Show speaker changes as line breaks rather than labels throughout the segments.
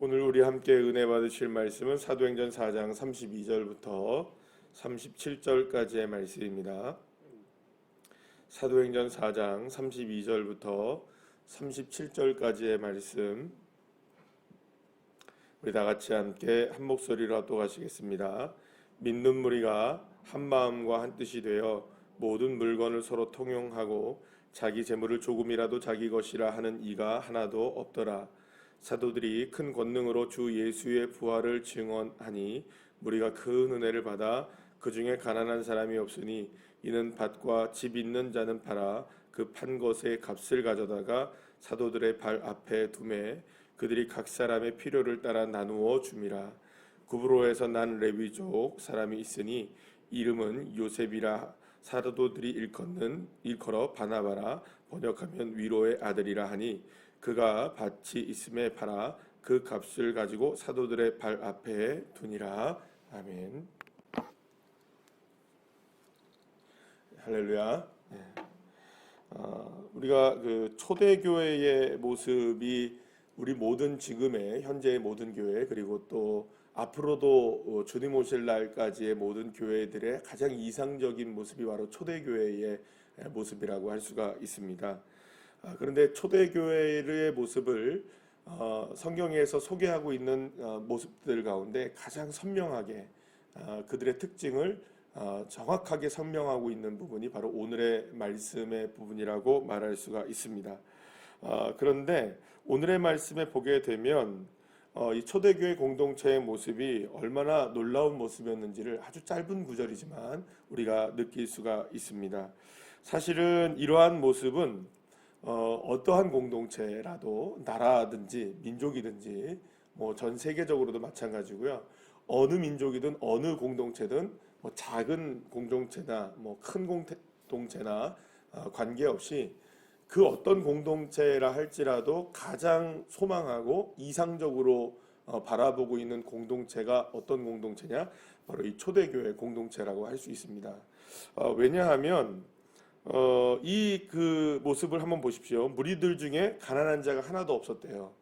오늘 우리 함께 은혜 받으실 말씀은 사도행전 4장 32절부터 37절까지의 말씀입니다. 사도행전 4장 32절부터 37절까지의 말씀, 우리 다 같이 함께 한 목소리로 합독하시겠습니다. 믿는 무리가 한 마음과 한 뜻이 되어 모든 물건을 서로 통용하고 자기 재물을 조금이라도 자기 것이라 하는 이가 하나도 없더라. 사도들이 큰 권능으로 주 예수의 부활을 증언하니 무리가 큰 은혜를 받아 그 중에 가난한 사람이 없으니 이는 밭과 집 있는 자는 팔아 그 판 것의 값을 가져다가 사도들의 발 앞에 두매 그들이 각 사람의 필요를 따라 나누어 줌이라. 구브로에서 난 레위족 사람이 있으니 이름은 요셉이라. 사도들이 일컬어 바나바라, 번역하면 위로의 아들이라 하니 그가 밭이 있음에 팔아 그 값을 가지고 사도들의 발 앞에 두니라. 아멘. 할렐루야. 우리가 그 초대교회의 모습이 우리 모든 지금의 현재의 모든 교회, 그리고 또 앞으로도 주님 오실 날까지의 모든 교회들의 가장 이상적인 모습이 바로 초대교회의 모습이라고 할 수가 있습니다. 그런데 초대교회의 모습을 성경에서 소개하고 있는 모습들 가운데 가장 선명하게 그들의 특징을 정확하게 설명하고 있는 부분이 바로 오늘의 말씀의 부분이라고 말할 수가 있습니다. 그런데 오늘의 말씀에 보게 되면 이 초대교회 공동체의 모습이 얼마나 놀라운 모습이었는지를 아주 짧은 구절이지만 우리가 느낄 수가 있습니다. 사실은 이러한 모습은 어떠한 공동체라도 나라든지 민족이든지 뭐 전 세계적으로도 마찬가지고요. 어느 민족이든 어느 공동체든 뭐 작은 공동체나 뭐 큰 공동체나 관계없이 그 어떤 공동체라 할지라도 가장 소망하고 이상적으로 바라보고 있는 공동체가 어떤 공동체냐? 바로 이 초대교회 공동체라고 할 수 있습니다. 왜냐하면 이 그 모습을 한번 보십시오. 무리들 중에 가난한 자가 하나도 없었대요.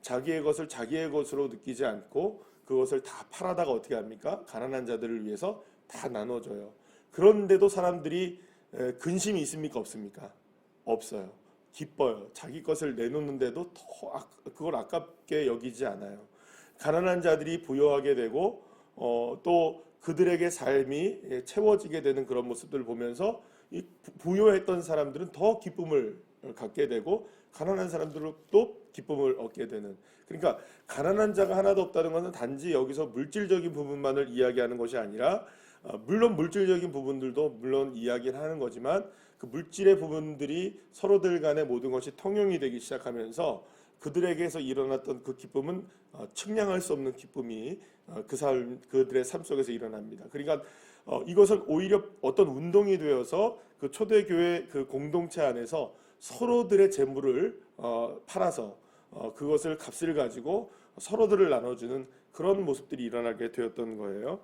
자기의 것을 자기의 것으로 느끼지 않고 그것을 다 팔아다가 어떻게 합니까? 가난한 자들을 위해서 다 나눠줘요. 그런데도 사람들이 근심이 있습니까? 없습니까? 없어요. 기뻐요. 자기 것을 내놓는데도 그걸 아깝게 여기지 않아요. 가난한 자들이 부여하게 되고 또 그들에게 삶이 채워지게 되는 그런 모습들을 보면서 이 부여했던 사람들은 더 기쁨을 갖게 되고 가난한 사람들은 또 기쁨을 얻게 되는. 그러니까 가난한 자가 하나도 없다는 것은 단지 여기서 물질적인 부분만을 이야기하는 것이 아니라 물론 물질적인 부분들도 물론 이야기를 하는 거지만 그 물질의 부분들이 서로들 간의 모든 것이 통용이 되기 시작하면서 그들에게서 일어났던 그 기쁨은 측량할 수 없는 기쁨이 그들의 삶 속에서 일어납니다. 그러니까 이것은 오히려 어떤 운동이 되어서 그 초대교회 그 공동체 안에서 서로들의 재물을 팔아서 그것을 값을 가지고 서로들을 나눠주는 그런 모습들이 일어나게 되었던 거예요.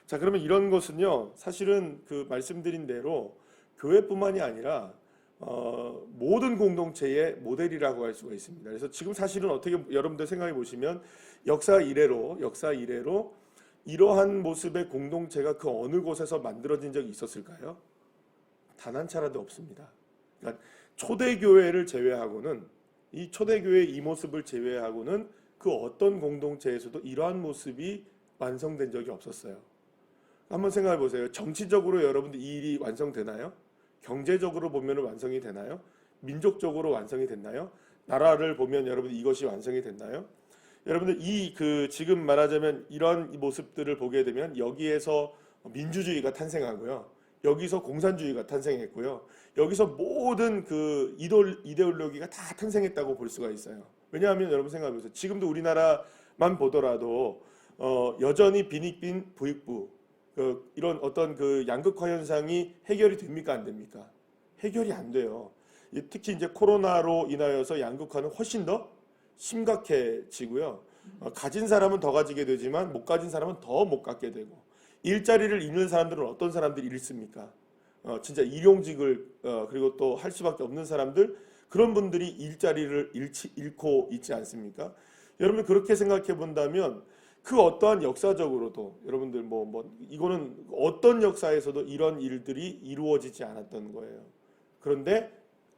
자, 그러면 이런 것은요, 사실은 그 말씀드린 대로 교회뿐만이 아니라 모든 공동체의 모델이라고 할 수가 있습니다. 그래서 지금 사실은 어떻게 여러분들 생각해 보시면 역사 이래로 이러한 모습의 공동체가 그 어느 곳에서 만들어진 적이 있었을까요? 단 한 차례도 없습니다. 그러니까 초대교회를 제외하고는 이 초대교회의 이 모습을 제외하고는 그 어떤 공동체에서도 이러한 모습이 완성된 적이 없었어요. 한번 생각해 보세요. 정치적으로 여러분들 이 일이 완성되나요? 경제적으로 보면 완성이 되나요? 민족적으로 완성이 됐나요? 나라를 보면 여러분 이것이 완성이 됐나요? 여러분들 지금 말하자면 이런 모습들을 보게 되면 여기에서 민주주의가 탄생하고요. 여기서 공산주의가 탄생했고요. 여기서 모든 그 이데올로기가 다 탄생했다고 볼 수가 있어요. 왜냐하면 여러분 생각해 보세요. 지금도 우리나라만 보더라도 여전히 빈익빈 부익부 이런 어떤 그 양극화 현상이 해결이 됩니까? 안 됩니까? 해결이 안 돼요. 특히 이제 코로나로 인하여서 양극화는 훨씬 더 심각해지고요. 가진 사람은 더 가지게 되지만 못 가진 사람은 더 못 갖게 되고, 일자리를 잃는 사람들은 어떤 사람들이 잃습니까? 진짜 일용직을 그리고 또 할 수밖에 없는 사람들, 그런 분들이 일자리를 잃고 있지 않습니까? 여러분 그렇게 생각해 본다면 그 어떠한 역사적으로도 여러분들 이거는 어떤 역사에서도 이런 일들이 이루어지지 않았던 거예요. 그런데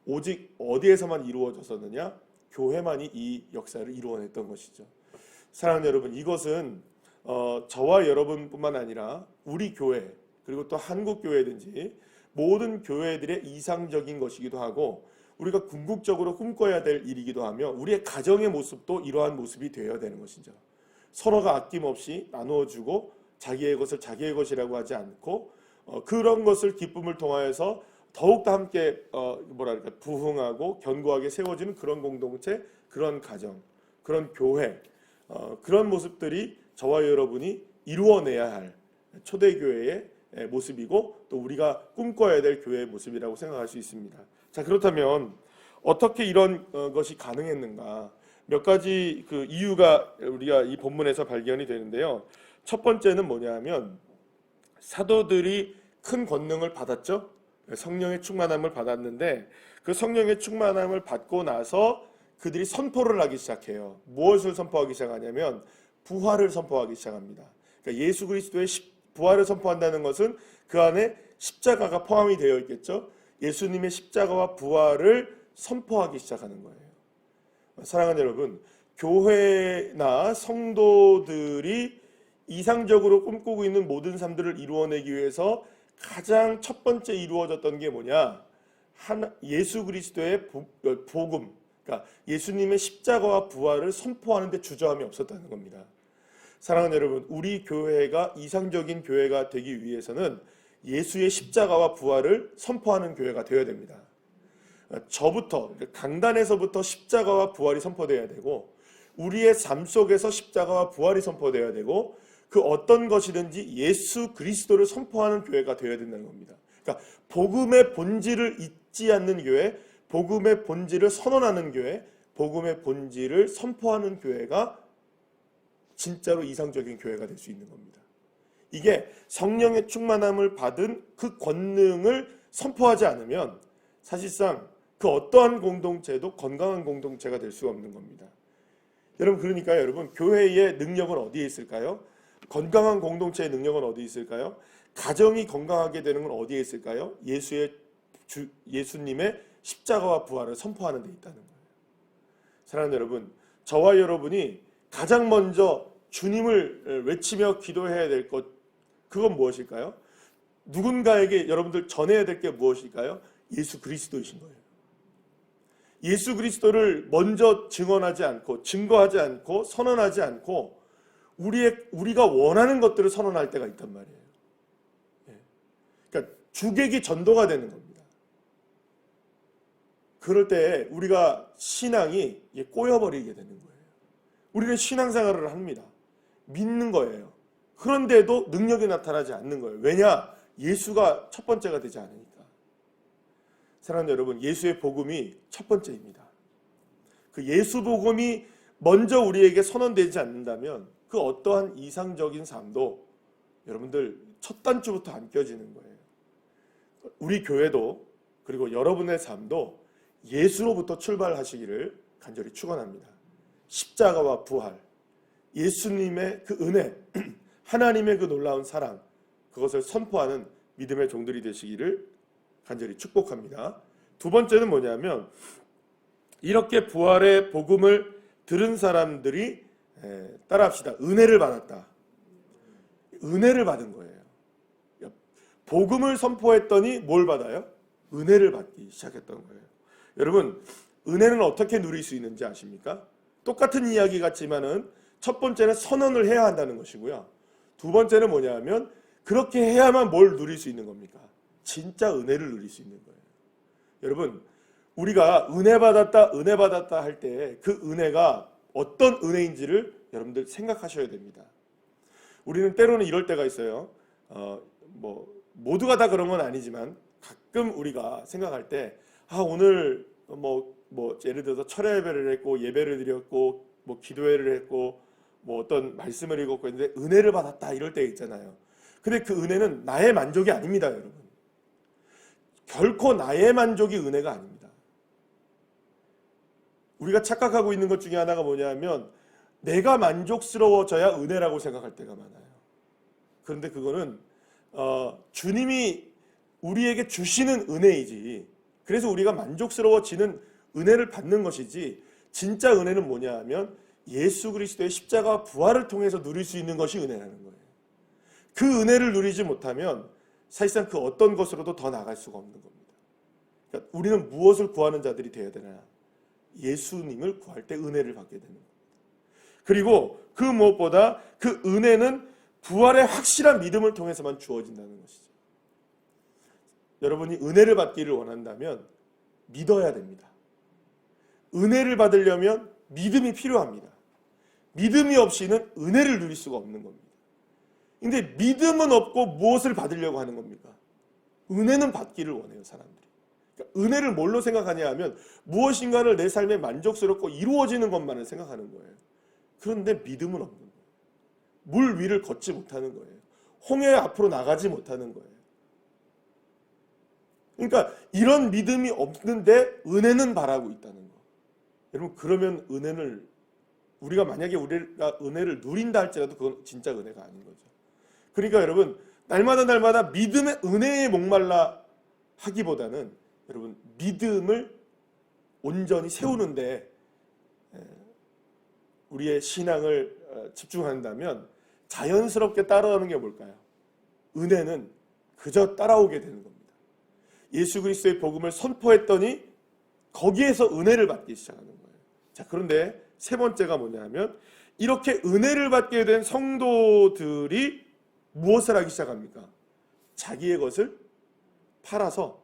오직 어디에서만 이루어졌었느냐? 교회만이 이 역사를 이루어냈던 것이죠. 사랑하는 여러분, 이것은 저와 여러분뿐만 아니라 우리 교회 그리고 또 한국 교회든지 모든 교회들의 이상적인 것이기도 하고 우리가 궁극적으로 꿈꿔야 될 일이기도 하며 우리의 가정의 모습도 이러한 모습이 되어야 되는 것이죠. 서로가 아낌없이 나누어주고 자기의 것을 자기의 것이라고 하지 않고 그런 것을 기쁨을 통하여서 더욱더 함께 부흥하고 견고하게 세워지는 그런 공동체, 그런 가정, 그런 교회, 그런 모습들이 저와 여러분이 이루어내야 할 초대교회의 모습이고 또 우리가 꿈꿔야 될 교회의 모습이라고 생각할 수 있습니다. 자, 그렇다면 어떻게 이런 것이 가능했는가? 몇 가지 그 이유가 우리가 이 본문에서 발견이 되는데요. 첫 번째는 뭐냐면 사도들이 큰 권능을 받았죠. 성령의 충만함을 받았는데 그 성령의 충만함을 받고 나서 그들이 선포를 하기 시작해요. 무엇을 선포하기 시작하냐면 부활을 선포하기 시작합니다. 그러니까 예수 그리스도의 부활을 선포한다는 것은 그 안에 십자가가 포함이 되어 있겠죠. 예수님의 십자가와 부활을 선포하기 시작하는 거예요. 사랑하는 여러분, 교회나 성도들이 이상적으로 꿈꾸고 있는 모든 삶들을 이루어내기 위해서 가장 첫 번째 이루어졌던 게 뭐냐? 예수 그리스도의 복음, 그러니까 예수님의 십자가와 부활을 선포하는 데 주저함이 없었다는 겁니다. 사랑하는 여러분, 우리 교회가 이상적인 교회가 되기 위해서는 예수의 십자가와 부활을 선포하는 교회가 되어야 됩니다. 저부터, 강단에서부터 십자가와 부활이 선포되어야 되고 우리의 삶 속에서 십자가와 부활이 선포되어야 되고 그 어떤 것이든지 예수 그리스도를 선포하는 교회가 되어야 된다는 겁니다. 그러니까 복음의 본질을 잊지 않는 교회, 복음의 본질을 선언하는 교회, 복음의 본질을 선포하는 교회가 진짜로 이상적인 교회가 될 수 있는 겁니다. 이게 성령의 충만함을 받은 그 권능을 선포하지 않으면 사실상 그 어떠한 공동체도 건강한 공동체가 될 수 없는 겁니다. 여러분, 그러니까 여러분, 교회의 능력은 어디에 있을까요? 건강한 공동체의 능력은 어디에 있을까요? 가정이 건강하게 되는 건 어디에 있을까요? 예수님의 십자가와 부활을 선포하는 데 있다는 거예요. 사랑하는 여러분, 저와 여러분이 가장 먼저 주님을 외치며 기도해야 될 것, 그건 무엇일까요? 누군가에게 여러분들 전해야 될 게 무엇일까요? 예수 그리스도이신 거예요. 예수 그리스도를 먼저 증언하지 않고 증거하지 않고 선언하지 않고 우리가 원하는 것들을 선언할 때가 있단 말이에요. 그러니까 주객이 전도가 되는 겁니다. 그럴 때 우리가 신앙이 꼬여버리게 되는 거예요. 우리는 신앙생활을 합니다. 믿는 거예요. 그런데도 능력이 나타나지 않는 거예요. 왜냐? 예수가 첫 번째가 되지 않으니까. 사랑하는 여러분, 예수의 복음이 첫 번째입니다. 그 예수 복음이 먼저 우리에게 선언되지 않는다면 그 어떠한 이상적인 삶도 여러분들 첫 단추부터 안 껴지는 거예요. 우리 교회도 그리고 여러분의 삶도 예수로부터 출발하시기를 간절히 축원합니다. 십자가와 부활, 예수님의 그 은혜, 하나님의 그 놀라운 사랑, 그것을 선포하는 믿음의 종들이 되시기를 간절히 축복합니다. 두 번째는 뭐냐면 이렇게 부활의 복음을 들은 사람들이 따라합시다. 은혜를 받았다. 은혜를 받은 거예요. 복음을 선포했더니 뭘 받아요? 은혜를 받기 시작했던 거예요. 여러분, 은혜는 어떻게 누릴 수 있는지 아십니까? 똑같은 이야기 같지만은 첫 번째는 선언을 해야 한다는 것이고요. 두 번째는 뭐냐면 그렇게 해야만 뭘 누릴 수 있는 겁니까? 진짜 은혜를 누릴 수 있는 거예요. 여러분, 우리가 은혜 받았다 할 때 그 은혜가 어떤 은혜인지를 여러분들 생각하셔야 됩니다. 우리는 때로는 이럴 때가 있어요. 모두가 다 그런 건 아니지만 가끔 우리가 생각할 때 오늘 예를 들어서 철야 예배를 했고 예배를 드렸고 기도회를 했고 어떤 말씀을 읽었고 했는데 은혜를 받았다 이럴 때 있잖아요. 근데 그 은혜는 나의 만족이 아닙니다, 여러분. 결코 나의 만족이 은혜가 아닙니다. 우리가 착각하고 있는 것 중에 하나가 뭐냐면 내가 만족스러워져야 은혜라고 생각할 때가 많아요. 그런데 그거는 주님이 우리에게 주시는 은혜이지, 그래서 우리가 만족스러워지는 은혜를 받는 것이지, 진짜 은혜는 뭐냐 하면 예수 그리스도의 십자가 부활을 통해서 누릴 수 있는 것이 은혜라는 거예요. 그 은혜를 누리지 못하면 사실상 그 어떤 것으로도 더 나갈 수가 없는 겁니다. 그러니까 우리는 무엇을 구하는 자들이 되어야 되나? 예수님을 구할 때 은혜를 받게 되는 겁니다. 그리고 그 무엇보다 그 은혜는 부활의 확실한 믿음을 통해서만 주어진다는 것이죠. 여러분이 은혜를 받기를 원한다면 믿어야 됩니다. 은혜를 받으려면 믿음이 필요합니다. 믿음이 없이는 은혜를 누릴 수가 없는 겁니다. 근데 믿음은 없고 무엇을 받으려고 하는 겁니까? 은혜는 받기를 원해요, 사람들이. 그러니까 은혜를 뭘로 생각하냐 하면 무엇인가를 내 삶에 만족스럽고 이루어지는 것만을 생각하는 거예요. 그런데 믿음은 없는 거예요. 물 위를 걷지 못하는 거예요. 홍해 앞으로 나가지 못하는 거예요. 그러니까 이런 믿음이 없는데 은혜는 바라고 있다는 거. 여러분, 그러면 우리가 만약에 우리가 은혜를 누린다 할지라도 그건 진짜 은혜가 아닌 거죠. 그러니까 여러분, 날마다 믿음의 은혜에 목말라 하기보다는 여러분, 믿음을 온전히 세우는데 우리의 신앙을 집중한다면 자연스럽게 따라오는 게 뭘까요? 은혜는 그저 따라오게 되는 겁니다. 예수 그리스도의 복음을 선포했더니 거기에서 은혜를 받기 시작하는 거예요. 자, 그런데 세 번째가 뭐냐 하면 이렇게 은혜를 받게 된 성도들이 무엇을 하기 시작합니까? 자기의 것을 팔아서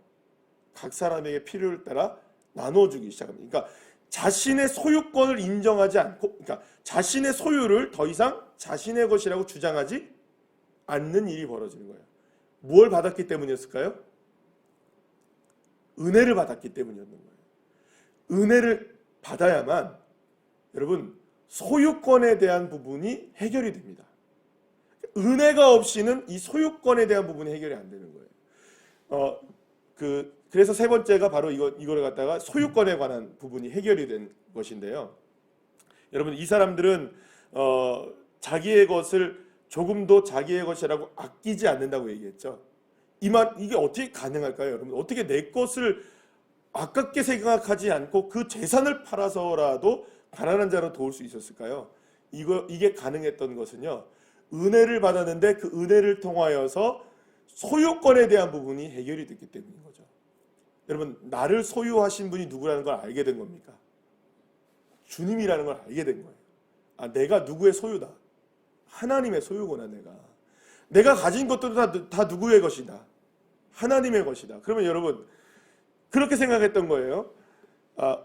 각 사람에게 필요를 따라 나눠주기 시작합니다. 그러니까 자신의 소유권을 인정하지 않고, 그러니까 자신의 소유를 더 이상 자신의 것이라고 주장하지 않는 일이 벌어지는 거예요. 무엇을 받았기 때문이었을까요? 은혜를 받았기 때문이었는 거예요. 은혜를 받아야만 여러분 소유권에 대한 부분이 해결이 됩니다. 은혜가 없이는 이 소유권에 대한 부분이 해결이 안 되는 거예요. 그래서 세 번째가 바로 이거를 갖다가 소유권에 관한 부분이 해결이 된 것인데요. 여러분, 이 사람들은 자기의 것을 조금도 자기의 것이라고 아끼지 않는다고 얘기했죠. 이게 어떻게 가능할까요, 여러분? 어떻게 내 것을 아깝게 생각하지 않고 그 재산을 팔아서라도 가난한 자를 도울 수 있었을까요? 이게 가능했던 것은요, 은혜를 받았는데 그 은혜를 통하여서 소유권에 대한 부분이 해결이 됐기 때문인 거죠. 여러분, 나를 소유하신 분이 누구라는 걸 알게 된 겁니까? 주님이라는 걸 알게 된 거예요. 아, 내가 누구의 소유다. 하나님의 소유구나. 내가 가진 것들도 다 누구의 것이다. 하나님의 것이다. 그러면 여러분, 그렇게 생각했던 거예요.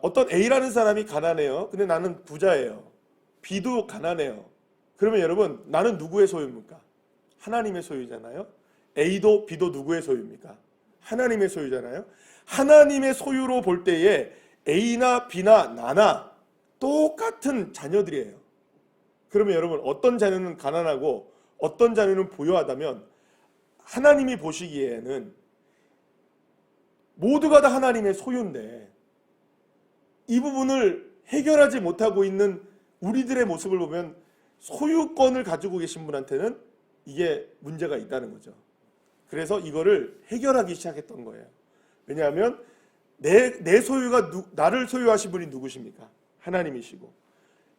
어떤 A라는 사람이 가난해요. 근데 나는 부자예요. B도 가난해요. 그러면 여러분, 나는 누구의 소유입니까? 하나님의 소유잖아요. A도 B도 누구의 소유입니까? 하나님의 소유잖아요. 하나님의 소유로 볼 때에 A나 B나 나나 똑같은 자녀들이에요. 그러면 여러분, 어떤 자녀는 가난하고 어떤 자녀는 부유하다면 하나님이 보시기에는 모두가 다 하나님의 소유인데 이 부분을 해결하지 못하고 있는 우리들의 모습을 보면 소유권을 가지고 계신 분한테는 이게 문제가 있다는 거죠. 그래서 이거를 해결하기 시작했던 거예요. 왜냐하면 내 소유가 나를 소유하신 분이 누구십니까? 하나님이시고,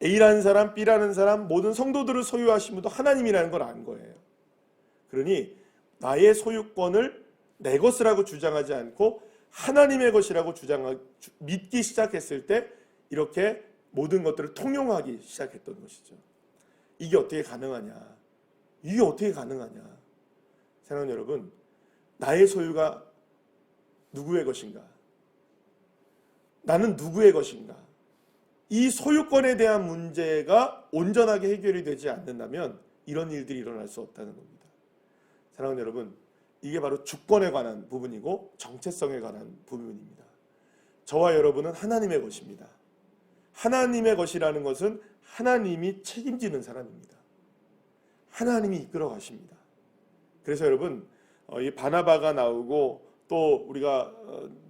A라는 사람, B라는 사람, 모든 성도들을 소유하신 분도 하나님이라는 걸 안 거예요. 그러니 나의 소유권을 내 것이라고 주장하지 않고 하나님의 것이라고 믿기 시작했을 때 이렇게 모든 것들을 통용하기 시작했던 것이죠. 이게 어떻게 가능하냐? 사랑하는 여러분, 나의 소유가 누구의 것인가? 나는 누구의 것인가? 이 소유권에 대한 문제가 온전하게 해결이 되지 않는다면 이런 일들이 일어날 수 없다는 겁니다. 사랑하는 여러분, 이게 바로 주권에 관한 부분이고 정체성에 관한 부분입니다. 저와 여러분은 하나님의 것입니다. 하나님의 것이라는 것은 하나님이 책임지는 사람입니다. 하나님이 이끌어 가십니다. 그래서 여러분, 이 바나바가 나오고 또 우리가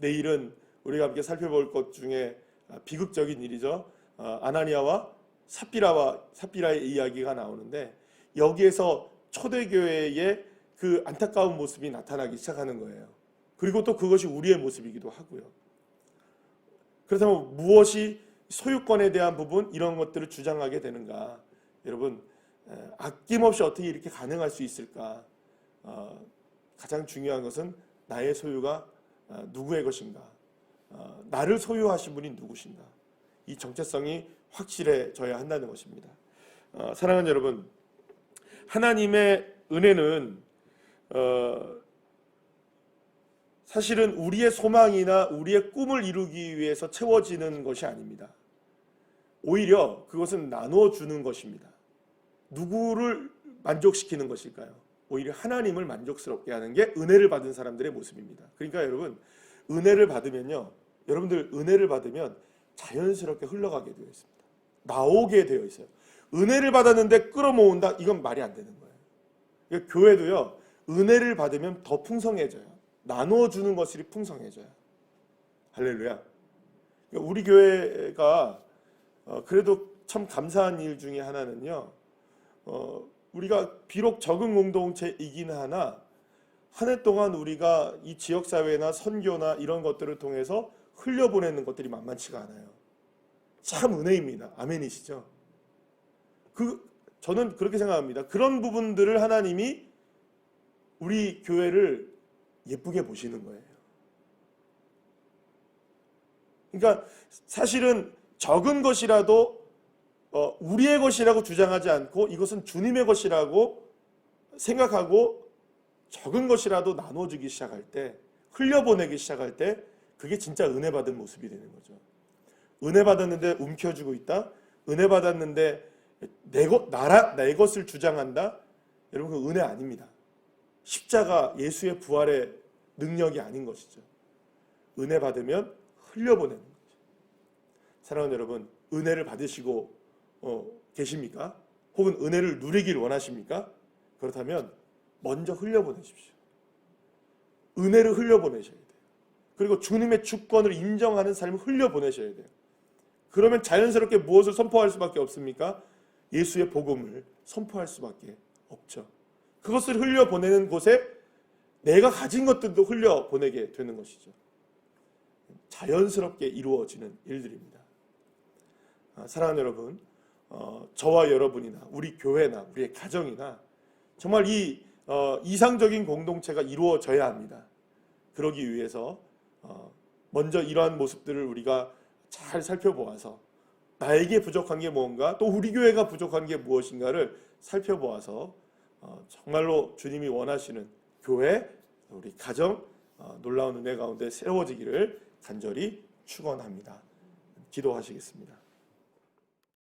내일은 우리가 함께 살펴볼 것 중에 비극적인 일이죠. 아나니아와 삽비라의 이야기가 나오는데 여기에서 초대교회의 그 안타까운 모습이 나타나기 시작하는 거예요. 그리고 또 그것이 우리의 모습이기도 하고요. 그렇다면 무엇이 소유권에 대한 부분 이런 것들을 주장하게 되는가? 여러분 아낌없이 어떻게 이렇게 가능할 수 있을까? 가장 중요한 것은 나의 소유가 누구의 것인가? 나를 소유하신 분이 누구신가? 이 정체성이 확실해져야 한다는 것입니다. 사랑하는 여러분, 하나님의 은혜는 사실은 우리의 소망이나 우리의 꿈을 이루기 위해서 채워지는 것이 아닙니다. 오히려 그것은 나눠주는 것입니다. 누구를 만족시키는 것일까요? 오히려 하나님을 만족스럽게 하는 게 은혜를 받은 사람들의 모습입니다. 그러니까 여러분, 은혜를 받으면요, 여러분들 은혜를 받으면 자연스럽게 흘러가게 되어 있습니다. 나오게 되어 있어요. 은혜를 받았는데 끌어모은다? 이건 말이 안 되는 거예요. 그러니까 교회도요, 은혜를 받으면 더 풍성해져요. 나눠주는 것이 풍성해져요. 할렐루야. 그러니까 우리 교회가 그래도 참 감사한 일 중에 하나는요, 우리가 비록 적은 공동체이긴 하나 한 해 동안 우리가 이 지역사회나 선교나 이런 것들을 통해서 흘려보내는 것들이 만만치가 않아요. 참 은혜입니다. 아멘이시죠? 저는 그렇게 생각합니다. 그런 부분들을 하나님이 우리 교회를 예쁘게 보시는 거예요. 그러니까 사실은 적은 것이라도 우리의 것이라고 주장하지 않고 이것은 주님의 것이라고 생각하고 적은 것이라도 나눠주기 시작할 때, 흘려보내기 시작할 때 그게 진짜 은혜 받은 모습이 되는 거죠. 은혜 받았는데 움켜쥐고 있다? 은혜 받았는데 내 것을 주장한다? 여러분, 그 은혜 아닙니다. 십자가 예수의 부활의 능력이 아닌 것이죠. 은혜 받으면 흘려보내는 거죠. 사랑하는 여러분, 은혜를 받으시고 계십니까? 혹은 은혜를 누리길 원하십니까? 그렇다면 먼저 흘려보내십시오. 은혜를 흘려보내셔야 돼요. 그리고 주님의 주권을 인정하는 삶을 흘려보내셔야 돼요. 그러면 자연스럽게 무엇을 선포할 수밖에 없습니까? 예수의 복음을 선포할 수밖에 없죠. 그것을 흘려보내는 곳에 내가 가진 것들도 흘려보내게 되는 것이죠. 자연스럽게 이루어지는 일들입니다. 사랑하는 여러분, 저와 여러분이나 우리 교회나 우리의 가정이나 정말 이 이상적인 공동체가 이루어져야 합니다. 그러기 위해서 먼저 이러한 모습들을 우리가 잘 살펴보아서 나에게 부족한 게 뭔가, 또 우리 교회가 부족한 게 무엇인가를 살펴보아서 정말로 주님이 원하시는 교회, 우리 가정, 놀라운 은혜 가운데 세워지기를 간절히 축원합니다. 기도하시겠습니다.